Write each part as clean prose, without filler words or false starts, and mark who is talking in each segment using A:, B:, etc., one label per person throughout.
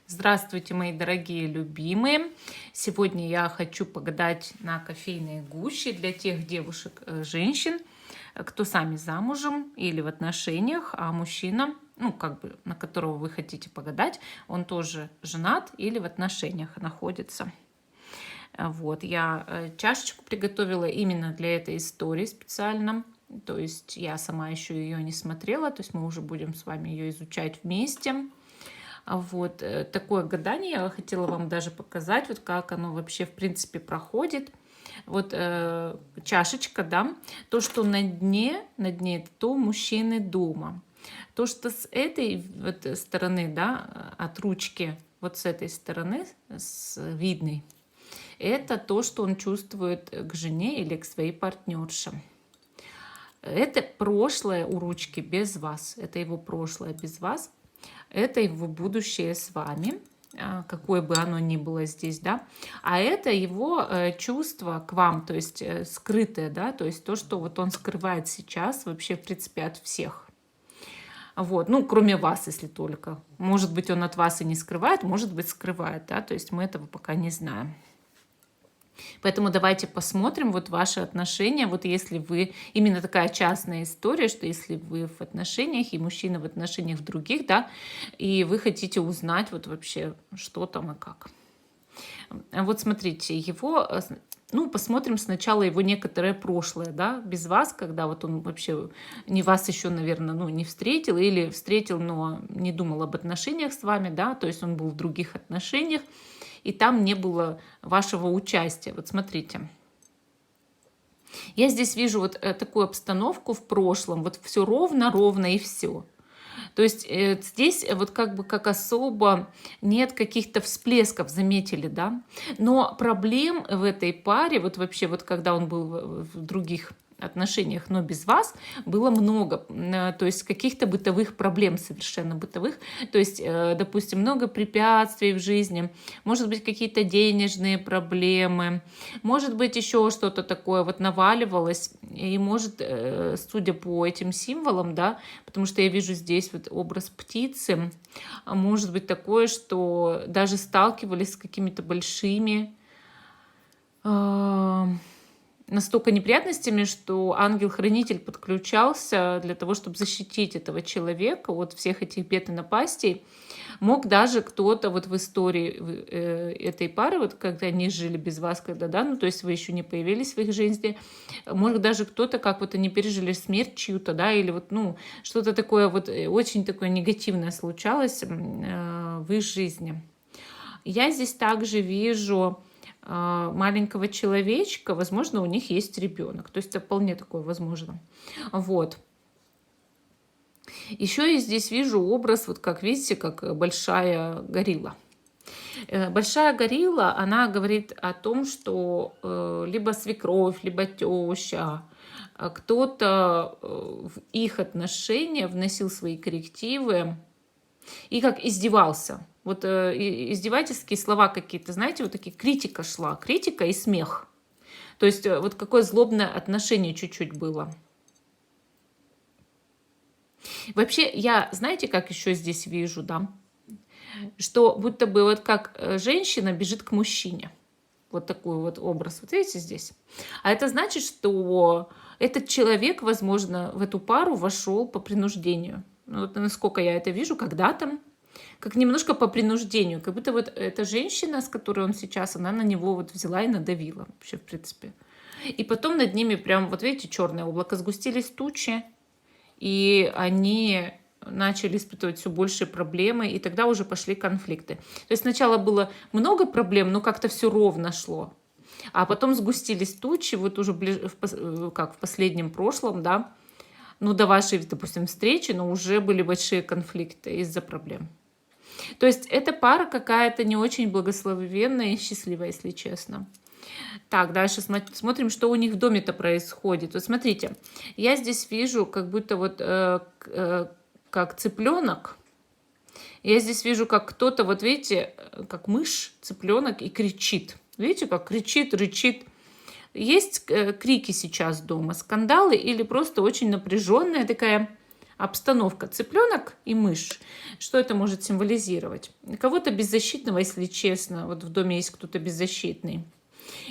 A: Здравствуйте, мои дорогие любимые! Сегодня я хочу погадать на кофейной гуще для тех девушек, женщин, кто сами замужем или в отношениях, а мужчина, ну, как бы, на которого вы хотите погадать, он тоже женат или в отношениях находится. Вот, я чашечку приготовила именно для этой истории специально. То есть я сама еще ее не смотрела, то есть мы уже будем с вами ее изучать вместе. Вот такое гадание я хотела вам даже показать, вот как оно вообще в принципе проходит. Вот чашечка, да, то, что на дне это то у мужчины дома. То, что с этой вот стороны, да, от ручки, вот с этой стороны, с видной, это то, что он чувствует к жене или к своей партнерше. Это прошлое у ручки без вас, это его прошлое без вас. Это его будущее с вами, какое бы оно ни было здесь, да. А это его чувство к вам, то есть скрытое, да, то есть то, что вот он скрывает сейчас вообще, в принципе, от всех. Вот, ну, кроме вас, если только. Может быть, он от вас и не скрывает, может быть, скрывает, да, то есть мы этого пока не знаем. Поэтому давайте посмотрим вот ваши отношения. Вот если вы... Именно такая частная история, что если вы в отношениях, и мужчина в отношениях других, да, и вы хотите узнать вот вообще, что там и как. Вот смотрите, его... Ну, посмотрим сначала его некоторое прошлое, да, без вас, когда вот он вообще не вас еще, наверное, ну, не встретил, или встретил, но не думал об отношениях с вами, да, то есть он был в других отношениях, и там не было вашего участия. Вот смотрите. Я здесь вижу вот такую обстановку в прошлом, вот все ровно и все. То есть здесь вот как бы как особо нет каких-то всплесков, заметили, да? Но проблем в этой паре, вот вообще вот когда он был в других отношениях, но без вас, было много. То есть каких-то бытовых проблем, совершенно бытовых. То есть, допустим, много препятствий в жизни, может быть, какие-то денежные проблемы, может быть, еще что-то такое вот наваливалось. И может, судя по этим символам, да, потому что я вижу здесь вот образ птицы, может быть такое, что даже сталкивались с какими-то большими настолько неприятностями, что ангел-хранитель подключался для того, чтобы защитить этого человека от всех этих бед и напастей. Мог даже кто-то вот в истории этой пары, вот когда они жили без вас, когда, да, ну то есть вы еще не появились в их жизни, может даже кто-то, как вот они пережили смерть чью-то, да, или вот, ну, что-то такое вот очень такое негативное случалось в их жизни. Я здесь также вижу маленького человечка, возможно, у них есть ребенок. То есть это вполне такое возможно. Вот. Еще я здесь вижу образ, вот как видите, как большая горилла. Большая горилла, она говорит о том, что либо свекровь, либо теща, кто-то в их отношения вносил свои коррективы и как издевался. Вот издевательские слова какие-то, знаете, вот такие, критика шла, критика и смех. То есть вот какое злобное отношение чуть-чуть было. Вообще, я, знаете, как еще здесь вижу, да? Что будто бы вот как женщина бежит к мужчине. Вот такой вот образ. Вот видите здесь? А это значит, что этот человек, возможно, в эту пару вошел по принуждению. Ну, вот насколько я это вижу, когда-то, как немножко по принуждению. Как будто вот эта женщина, с которой он сейчас, она на него вот взяла и надавила. Вообще, в принципе. И потом над ними прям, вот видите, черное облако, сгустились тучи. И они начали испытывать все большие проблемы, и тогда уже пошли конфликты. То есть сначала было много проблем, но как-то все ровно шло. А потом сгустились тучи, вот уже как в последнем прошлом, да, ну, до вашей, допустим, встречи, но уже были большие конфликты из-за проблем. То есть эта пара какая-то не очень благословенная и счастливая, если честно. Так, дальше смотрим, что у них в доме-то происходит. Вот смотрите, я здесь вижу как будто вот как цыпленок. Я здесь вижу, как кто-то, вот видите, как мышь, цыпленок и кричит. Видите, как кричит, рычит. Есть крики сейчас дома, скандалы или просто очень напряженная такая Обстановка. Цыпленок и мышь. Что это может символизировать? Кого-то беззащитного, если честно. Вот в доме есть кто-то беззащитный.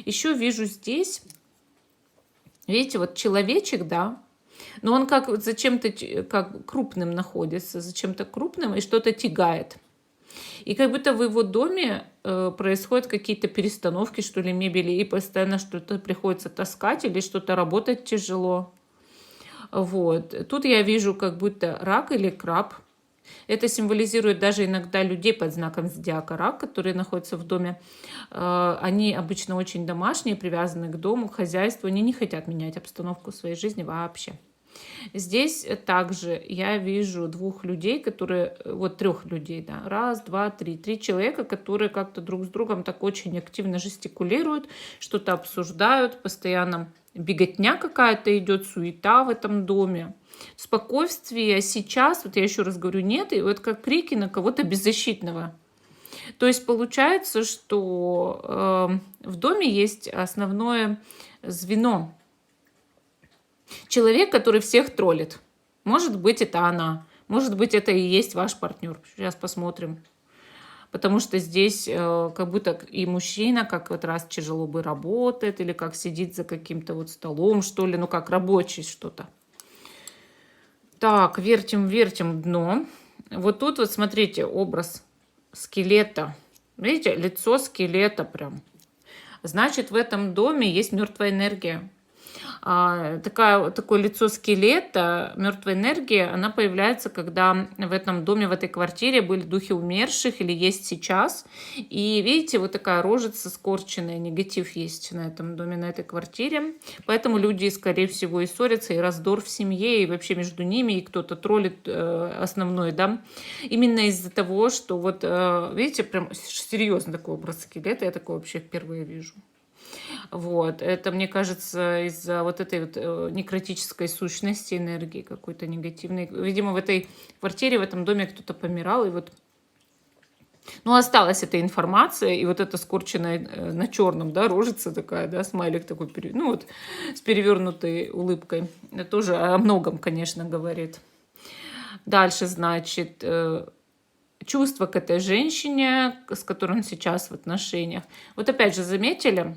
A: Еще вижу здесь, видите, вот человечек, да, но он как вот зачем-то как крупным находится, зачем-то крупным и что-то тягает. И как будто в его доме происходят какие-то перестановки, что ли, мебели, и постоянно что-то приходится таскать или что-то работать тяжело. Вот. Тут я вижу как будто рак или краб. Это символизирует даже иногда людей под знаком зодиака рак, которые находятся в доме. Они обычно очень домашние, привязаны к дому, к хозяйству. Они не хотят менять обстановку своей жизни вообще. Здесь также я вижу двух людей, которые, вот трех людей, да, раз, два, три человека, которые как-то друг с другом так очень активно жестикулируют, что-то обсуждают, постоянно беготня какая-то идет, суета в этом доме. Спокойствия сейчас, вот я еще раз говорю, нет, и вот как крики на кого-то беззащитного. То есть получается, что в доме есть основное звено. Человек, который всех троллит. Может быть, это она. Может быть, это и есть ваш партнер. Сейчас посмотрим. Потому что здесь как будто и мужчина как вот раз тяжело бы работает, или как сидит за каким-то вот столом, что ли, ну как рабочий что-то. Так, вертим дно. Вот тут вот смотрите, образ скелета. Видите, лицо скелета прям. Значит, в этом доме есть мертвая энергия. Такое лицо скелета, мертвая энергия, она появляется, когда в этом доме, в этой квартире были духи умерших или есть сейчас. И видите, вот такая рожица скорченная, негатив есть на этом доме, на этой квартире. Поэтому люди, скорее всего, и ссорятся, и раздор в семье, и вообще между ними, и кто-то троллит основной, да. Именно из-за того, что вот, видите, прям серьезно такой образ скелета, я такой вообще впервые вижу. Вот. Это, мне кажется, из-за вот этой вот некротической сущности энергии какой-то негативной. Видимо, в этой квартире, в этом доме кто-то помирал, и вот ну, осталась эта информация, и вот эта скорченная на черном, да, рожица такая, да, смайлик такой, ну вот, с перевернутой улыбкой. Это тоже о многом, конечно, говорит. Дальше, значит, чувство к этой женщине, с которой он сейчас в отношениях. Вот опять же, заметили?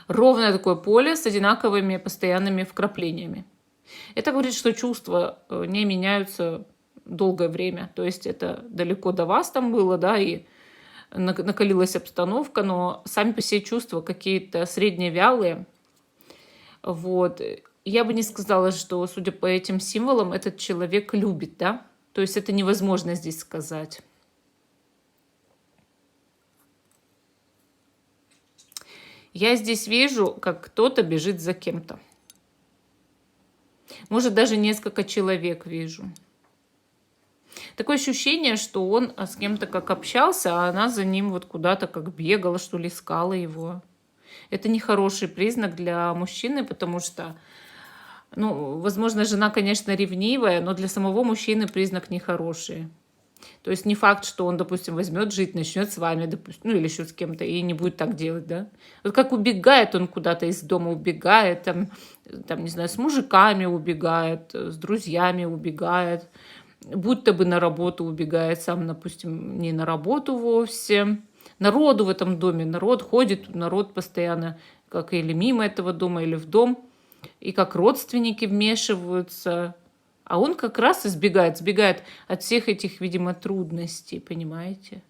A: Ровное такое поле с одинаковыми постоянными вкраплениями. Это говорит, что чувства не меняются долгое время. То есть это далеко до вас там было, да, и накалилась обстановка, но сами по себе чувства какие-то средне-вялые. Вот. Я бы не сказала, что, судя по этим символам, этот человек любит, да. То есть это невозможно здесь сказать. Я здесь вижу, как кто-то бежит за кем-то. Может, даже несколько человек вижу. Такое ощущение, что он с кем-то как общался, а она за ним вот куда-то как бегала, что ли, искала его. Это нехороший признак для мужчины, потому что, ну, возможно, жена, конечно, ревнивая, но для самого мужчины признак нехороший. То есть не факт, что он, допустим, возьмет жить, начнет с вами, допустим, ну или еще с кем-то, и не будет так делать, да. Вот как убегает он куда-то из дома, убегает, там, не знаю, с мужиками убегает, с друзьями убегает, будто бы на работу убегает, сам, допустим, не на работу вовсе. Народу в этом доме, народ ходит, народ постоянно, как или мимо этого дома, или в дом, и как родственники вмешиваются. А он как раз сбегает от всех этих, видимо, трудностей, понимаете?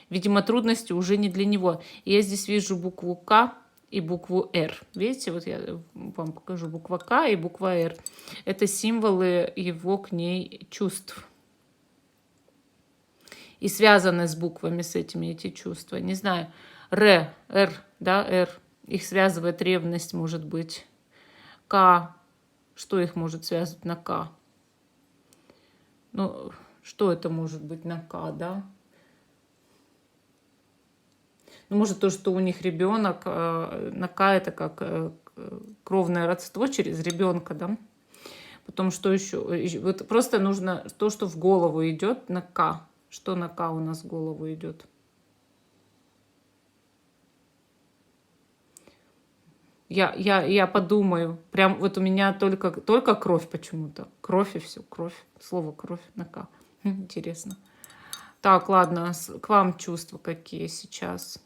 A: Видимо, трудности уже не для него. И я здесь вижу букву К и букву Р. Видите, вот я вам покажу буква К и буква Р. Это символы его к ней чувств. И связаны с буквами, с этими эти чувства. Не знаю, Р, да, Р. Их связывает ревность, может быть. К. Что их может связывать на К? Ну, что это может быть на К, да? Ну, может, то, что у них ребенок, на К это как кровное родство через ребенка, да? Потом что еще? Вот просто нужно то, что в голову идет на К. Что на К у нас в голову идет? Я подумаю. Прям вот у меня только кровь почему-то. Кровь и все, кровь. Слово кровь на К. Интересно. Так, ладно, к вам чувства какие сейчас?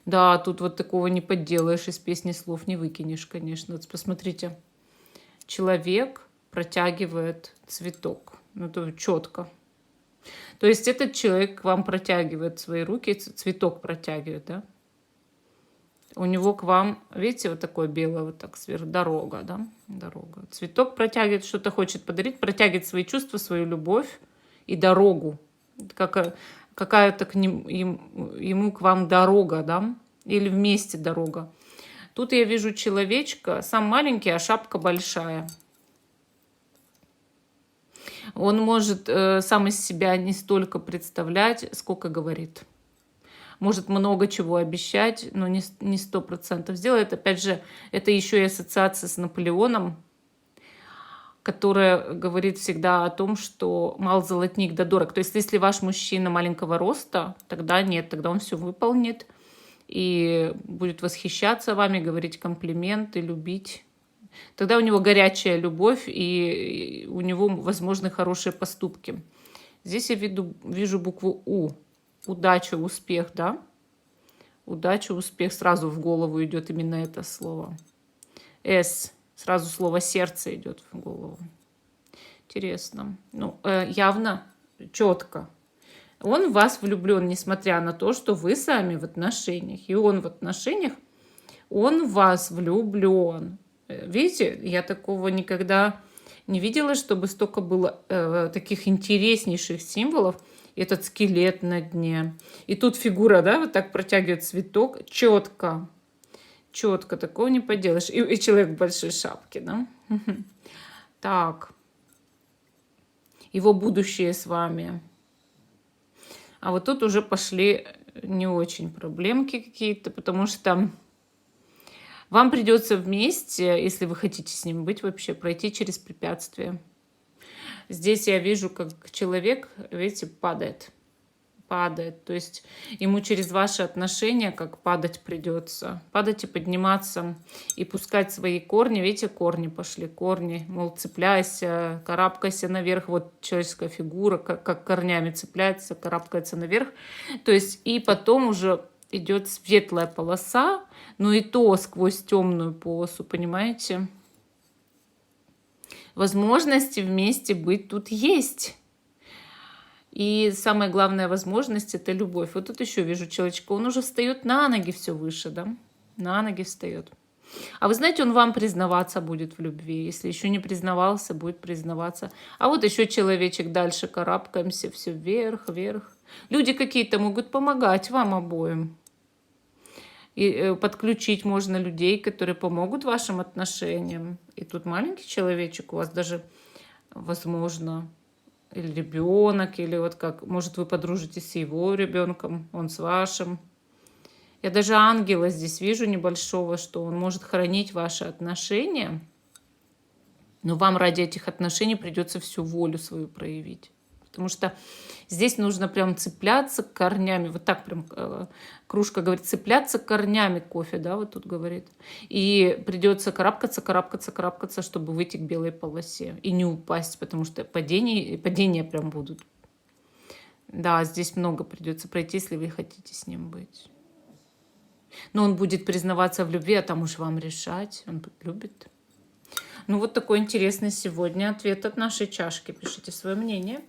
A: Да, тут вот такого не подделаешь, из песни слов не выкинешь, конечно. Вот посмотрите, человек протягивает цветок. Ну, это четко. То есть этот человек к вам протягивает свои руки, цветок протягивает, да? У него к вам, видите, вот такое белое, вот так сверху, дорога, да? Дорога. Цветок протягивает, что-то хочет подарить, протягивает свои чувства, свою любовь и дорогу. Какая-то ему к вам дорога, да? Или вместе дорога. Тут я вижу человечка, сам маленький, а шапка большая. Он может сам из себя не столько представлять, сколько говорит. Может много чего обещать, но не 100% сделает. Опять же, это еще и ассоциация с Наполеоном, которая говорит всегда о том, что мал золотник да дорог. То есть если ваш мужчина маленького роста, тогда нет, тогда он все выполнит и будет восхищаться вами, говорить комплименты, любить. Тогда у него горячая любовь, и у него возможны хорошие поступки. Здесь я вижу букву У. Удача, успех, да? Удача, успех. Сразу в голову идет именно это слово. С. Сразу слово сердце идет в голову. Интересно. Ну, явно, четко. Он в вас влюблен, несмотря на то, что вы сами в отношениях. И он в отношениях, он в вас влюблен. Видите, я такого никогда не видела, чтобы столько было таких интереснейших символов. Этот скелет на дне. И тут фигура, да, вот так протягивает цветок. Четко. Четко. Такого не поделаешь. И человек в большой шапке, да. Так. Его будущее с вами. А вот тут уже пошли не очень проблемки какие-то, потому что вам придется вместе, если вы хотите с ним быть вообще, пройти через препятствия. Здесь я вижу, как человек, видите, падает. Падает. То есть ему через ваши отношения как падать придется. Падать и подниматься. И пускать свои корни. Видите, корни пошли. Корни. Мол, цепляйся, карабкайся наверх. Вот человеческая фигура, как корнями цепляется, карабкается наверх. То есть и потом уже идет светлая полоса. Но и то сквозь темную полосу, понимаете? Возможности вместе быть тут есть. И самая главная возможность — это любовь. Вот тут еще вижу человечка, он уже встает на ноги все выше, да? На ноги встает. А вы знаете, он вам признаваться будет в любви. Если еще не признавался, будет признаваться. А вот еще человечек, дальше карабкаемся, все вверх, вверх. Люди какие-то могут помогать вам обоим. И подключить можно людей, которые помогут вашим отношениям. И тут маленький человечек у вас даже, возможно, или ребенок, или вот как, может, вы подружитесь с его ребенком, он с вашим. Я даже ангела здесь вижу небольшого, что он может хранить ваши отношения, но вам ради этих отношений придется всю волю свою проявить. Потому что здесь нужно прям цепляться корнями. Вот так прям кружка говорит, цепляться корнями кофе, да, вот тут говорит. И придется карабкаться, карабкаться, карабкаться, чтобы выйти к белой полосе. И не упасть, потому что падения прям будут. Да, здесь много придется пройти, если вы хотите с ним быть. Но он будет признаваться в любви, а там уж вам решать. Он любит. Ну вот такой интересный сегодня ответ от нашей чашки. Пишите свое мнение.